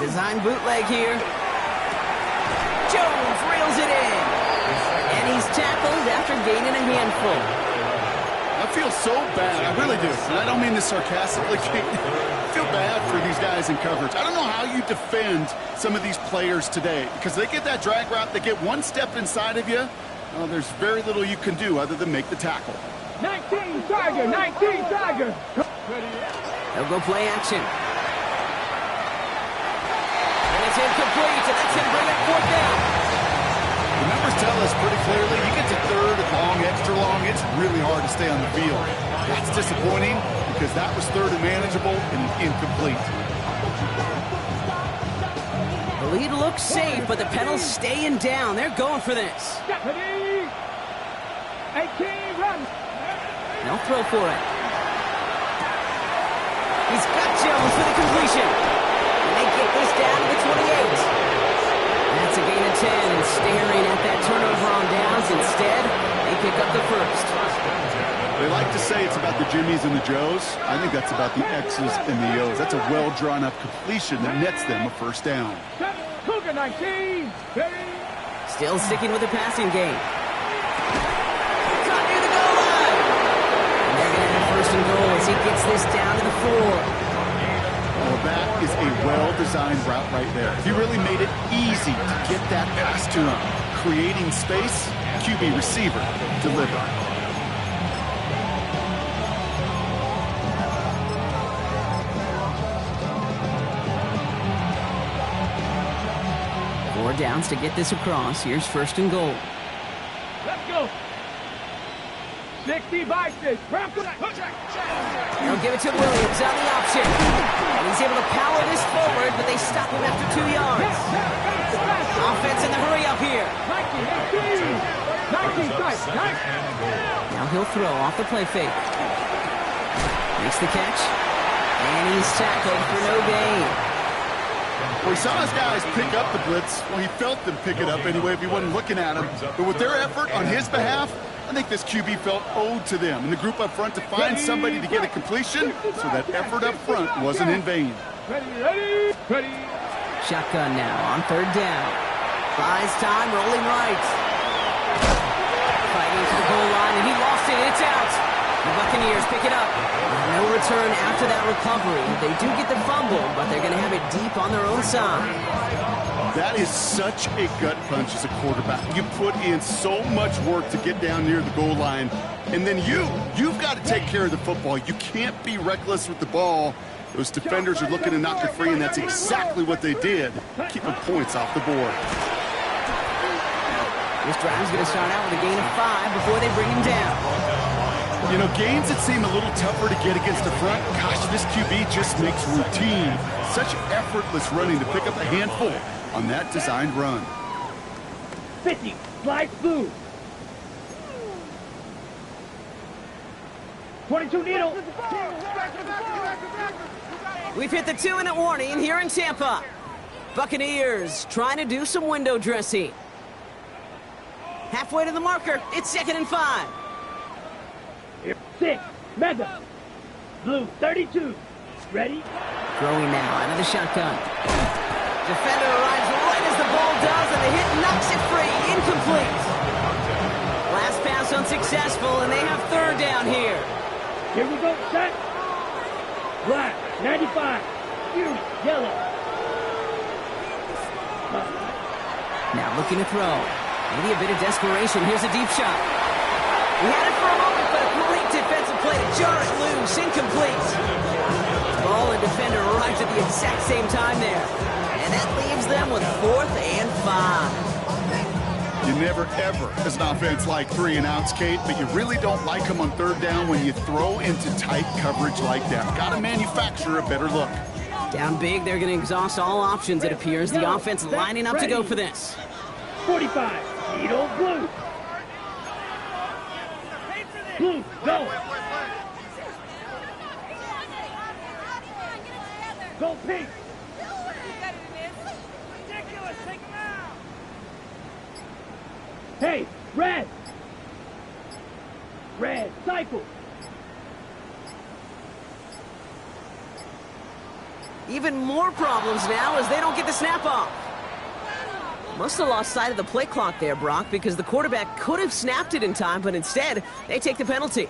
Design bootleg here. Jones reels it in. And he's tackled after gaining a handful. I feel so bad. I really do. And I don't mean this sarcastically. I feel bad for these guys in coverage. I don't know how you defend some of these players today because they get that drag route, they get one step inside of you. Well, there's very little you can do other than make the tackle. 19 Tiger. They'll go play action. And it's incomplete, and that's going to bring up 4th down. The numbers tell us pretty clearly, you get to 3rd and long, extra long, it's really hard to stay on the field. That's disappointing because that was 3rd and manageable and incomplete. The lead looks safe, but the pedals staying down. They're going for this. Ready. 18 run. They'll throw for it. He's got Jones for the completion. And they get this down to the 28. That's a gain of 10 and staring at that turnover on downs. Instead, they pick up the first. They like to say it's about the Jimmies and the Joes. I think that's about the X's and the O's. That's a well-drawn-up completion that nets them a first down. Cougar 19. Still sticking with the passing game. Caught near the goal line. And they're going to have first and goal as he gets this down to the 4. Well, that is a well-designed route right there. He really made it easy to get that pass to him. Creating space, QB receiver, deliver. Four downs to get this across. Here's first and goal. Let's go. 60 by 6. They'll give it to Williams on the option. And he's able to power this forward, but they stop him after 2 yards. Offense in the hurry up here. 19, Now he'll throw off the play fake. Makes the catch. And he's tackled for no gain. Well, he saw his guys pick up the blitz. Well, he felt them pick it up anyway if he wasn't looking at him. But with their effort on his behalf, I think this QB felt owed to them and the group up front to find somebody to get a completion, so that effort up front wasn't in vain. Ready. Shotgun now on third down. Buys time, rolling right. Fighting to the goal line, and he lost it. It's out. The Buccaneers pick it up. No return after that recovery. They do get the fumble, but they're going to have it deep on their own side. That is such a gut punch as a quarterback. You put in so much work to get down near the goal line, and then you've got to take care of the football. You can't be reckless with the ball. Those defenders are looking to knock it free, and that's exactly what they did, keeping points off the board. This drive's going to start out with a gain of 5 before they bring him down. You know, games that seem a little tougher to get against the front, gosh, this QB just makes routine. Such effortless running to pick up a handful on that designed run. 50, slide blue. 22 needle. We've hit the 2-minute warning here in Tampa. Buccaneers trying to do some window dressing. Halfway to the marker, it's 2nd and 5. 6, mega. Blue, 32. Ready? Throwing now out of the shotgun. Defender arrives right as the ball does, and the hit knocks it free. Incomplete. Last pass unsuccessful, and they have third down here. Here we go, set. Black, 95. Yellow. Now looking to throw. Maybe a bit of desperation. Here's a deep shot. He had it for a moment, but a great defensive play to jar it loose. Incomplete. Ball and defender arrives at the exact same time there. And that leaves them with 4th and 5. You never, ever, as an offense, like 3 and outs, Kate, but you really don't like them on third down when you throw into tight coverage like that. Got to manufacture a better look. Down big, they're going to exhaust all options, it appears. The offense lining up to go for this. 45, needle, blue. Blue, go. Go pink. Hey, red. Red, cycle. Even more problems now as they don't get the snap off. Must have lost sight of the play clock there, Brock, because the quarterback could have snapped it in time, but instead, they take the penalty.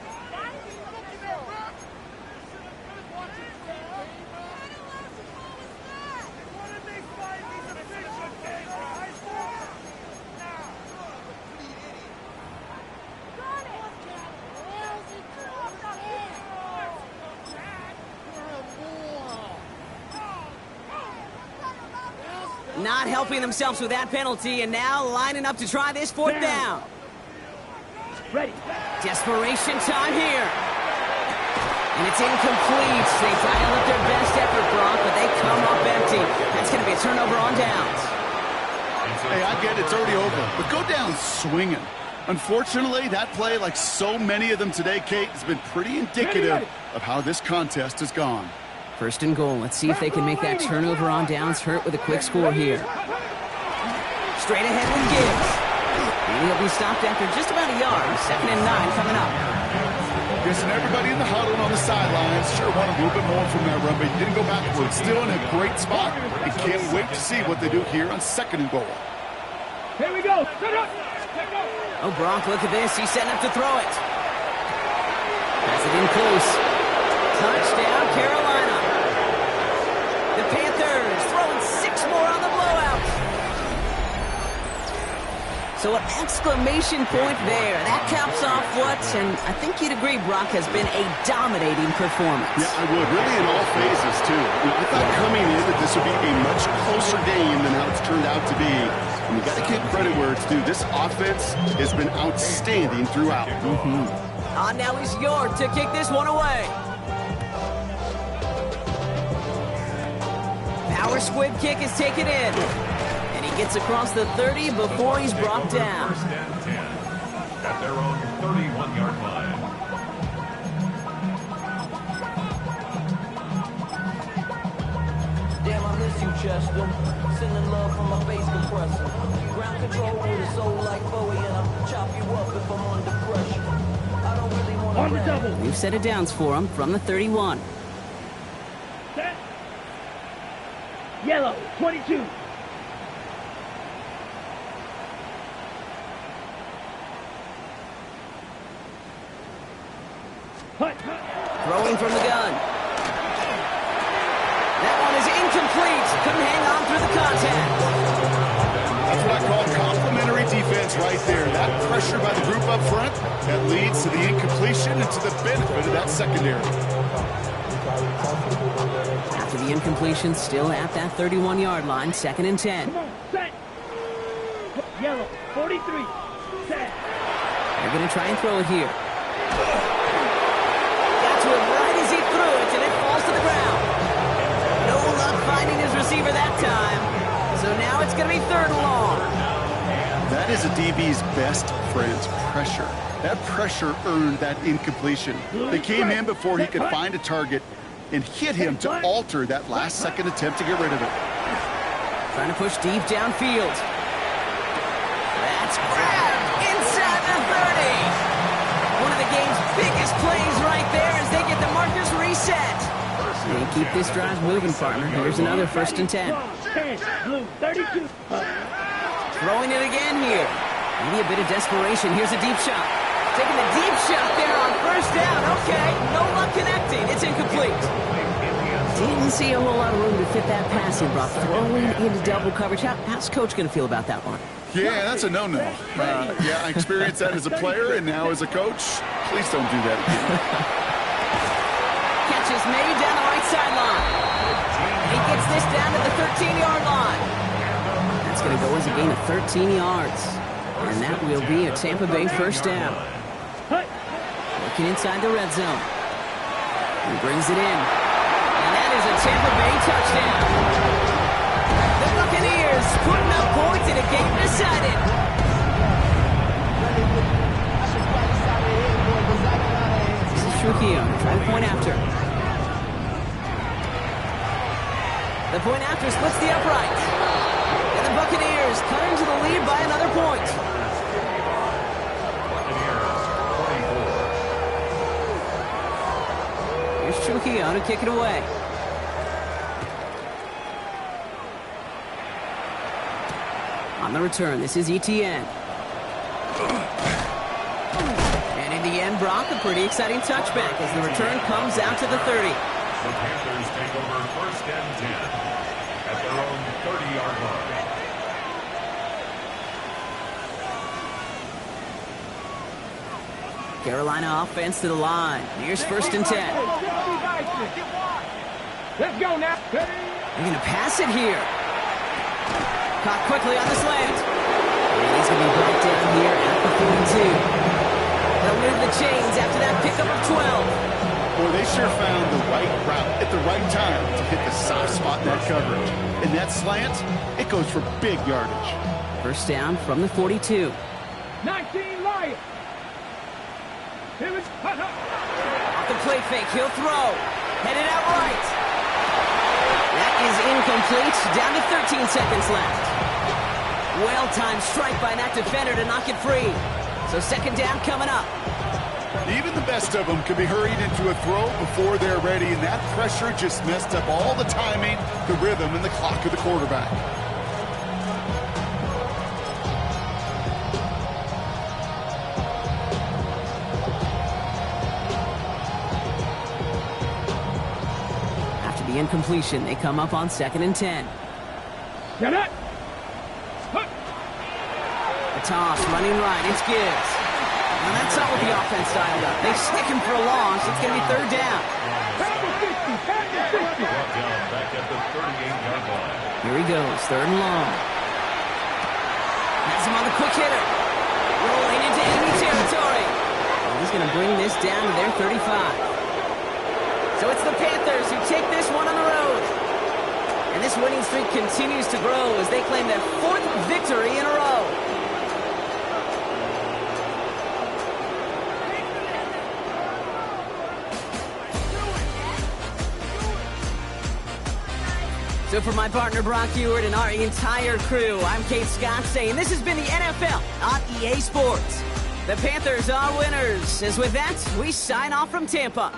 Not helping themselves with that penalty, and now lining up to try this 4th down. Ready. Desperation time here. And it's incomplete. They dial up their best effort, Brock, but they come up empty. That's going to be a turnover on downs. Hey, I get it, it's already over, but go down swinging. Unfortunately, that play, like so many of them today, Kate, has been pretty indicative of how this contest has gone. 1st and goal. Let's see if they can make that turnover on downs hurt with a quick score here. Straight ahead with Gibbs. And he'll be stopped after just about a yard. 2nd and 9 coming up. Guessing everybody in the huddle and on the sidelines sure wanted a little bit more from that run, but he didn't go backwards. Still in a great spot. He can't wait to see what they do here on 2nd and goal. Here we go. Set up. Oh, Brock, look at this. He's setting up to throw it. Has it in close. Touchdown, Carolina. The Panthers throwing 6 more on the blowout. So an exclamation point there. That caps off what, and I think you'd agree, Brock, has been a dominating performance. Yeah, I would. Really in all phases, too. I thought coming in that this would be a much closer game than how it's turned out to be. And you got to give credit where it's due. This offense has been outstanding throughout. Now he's York to kick this one away. Power squib kick is taken in. And he gets across the 30 before he's brought down. 1st and 10 at their own 31-yard line. Damn, I miss you, Chester. Sending love from my face compressor. Ground control with a soul like Bowie, and I'll chop you up if I'm under pressure. I don't really want to. On the double. New set of downs for him from the 31. Set. Yellow, 22. Hut. Throwing from the gun. That one is incomplete. Couldn't hang on through the contact. That's what I call complimentary defense right there. That pressure by the group up front, that leads to the incompletion and to the benefit of that secondary. After the incompletion, still at that 31-yard line, 2nd and 10. Come on, set. Yellow, 43. Set. They're going to try and throw it here. Got to it right as he threw it, and it falls to the ground. No luck finding his receiver that time. So now it's going to be 3rd and long. That is a DB's best friend's pressure. That pressure earned that incompletion. They came in before he could find a target and hit him to alter that last-second attempt to get rid of it. Trying to push deep downfield. That's grabbed inside the 30. One of the game's biggest plays right there as they get the markers reset. They keep this drive moving, partner. Here's another 1st and 10. 10, blue, 32. Throwing it again here. Maybe a bit of desperation. Here's a deep shot. Taking the deep shot there on 1st down. Okay, no luck connecting. It's incomplete. Didn't see a whole lot of room to fit that pass in, Brock. Throwing into double coverage. How's Coach going to feel about that one? Yeah, that's a no-no. Yeah, I experienced that as a player and now as a coach. Please don't do that again. Catch is made down the right sideline. He gets this down to the 13-yard line. That's going to go as a gain of 13 yards. And that will be a Tampa Bay 1st down. Looking inside the red zone. He brings it in. And that is a Tampa Bay touchdown. The Buccaneers putting up points in a game decided. This is Trujillo. Try to point after. The point after splits the upright. And the Buccaneers cut into the lead by another point. Here's Trujillo to kick it away. On the return, this is ETN. And in the end, Brock, a pretty exciting touchback as the return comes out to the 30. The Panthers take over 1st and 10 at their own 30-yard line. Carolina offense to the line. Here's 1st and 10. Let's go now. They're going to pass it here. Caught quickly on the slant. And he's going to be brought down here at the 42. They'll move the chains after that pickup of 12. Boy, they sure found the right route at the right time to hit the soft spot in that coverage. And that slant, it goes for big yardage. 1st down from the 42. 19 Lions. Here it's hut. Off the play fake, he'll throw. Headed out right. That is incomplete. Down to 13 seconds left. Well-timed strike by that defender to knock it free. So second down coming up. Even the best of them can be hurried into a throw before they're ready, and that pressure just messed up all the timing, the rhythm, and the clock of the quarterback. After the incompletion, they come up on 2nd and 10. Get it! The toss, running right, it's Gibbs. Now that's not what the offense dialed up. They stick him for a loss. It's going to be third down. Brought down back at the 38-yard line. Here he goes, 3rd and long. Has him on the quick hitter. Rolling into enemy territory. And he's going to bring this down to their 35. So it's the Panthers who take this one on the road. And this winning streak continues to grow as they claim their 4th victory in a row. So for my partner Brock Ewart and our entire crew, I'm Kate Scott saying this has been the NFL on EA Sports. The Panthers are winners. As with that, we sign off from Tampa.